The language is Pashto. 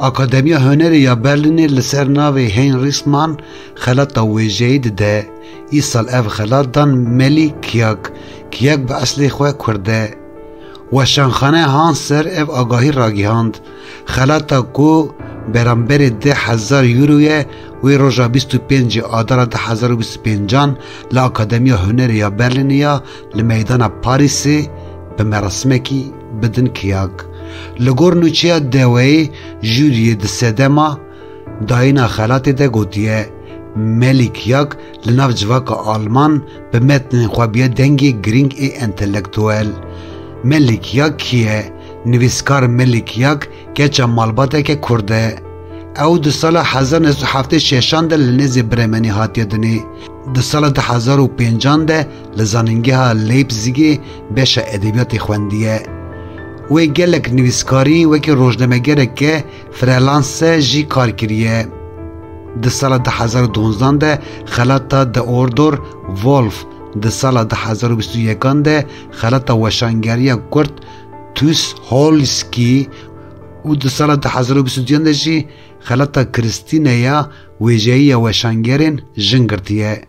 اکادمیا هنر یا برلین لسر ناوی هینریسمان خلاطا ویجهی ده ای سال اف خلاط دان ملی کیاک به اصلی خواه کرده و شانخانه هان سر اف آگاهی راگیهاند خلاطا کو برانبر 10,000 یوروی وی روژا 25 آدار 2025 لأکادمیا هنر یا برلینیا لمیدان پاریسی به مراسمکی بدن کیاک لگور نوچیا دوی جوری دسدما داینا خلاطی ده گوتیه ملیکیاک لناف جواک آلمان به متن خوابیه دنگی گرینگ ای انتلکتوال ملیکیاک کیه نویسکار ملیکیاک که چه مالباته که کرده او دو سال 1976 ده لنزی برمنی هاتیه دنی دو سال 2005 ده لزاننگی ها لیپزیگی بشه ادبیات خوندیه وی گلک نویسکاری وکی روزنامه‌گر که فریلانس جی کار کریه ده سال 2012 ده خلاطا ده اوردور وولف ده سال 2021 ده خلاطا وشانگری کرد توس هولسکی و ده سال 2022 ده جی خلاطا کریستینیا ویجهی وشانگرین جنگرتیه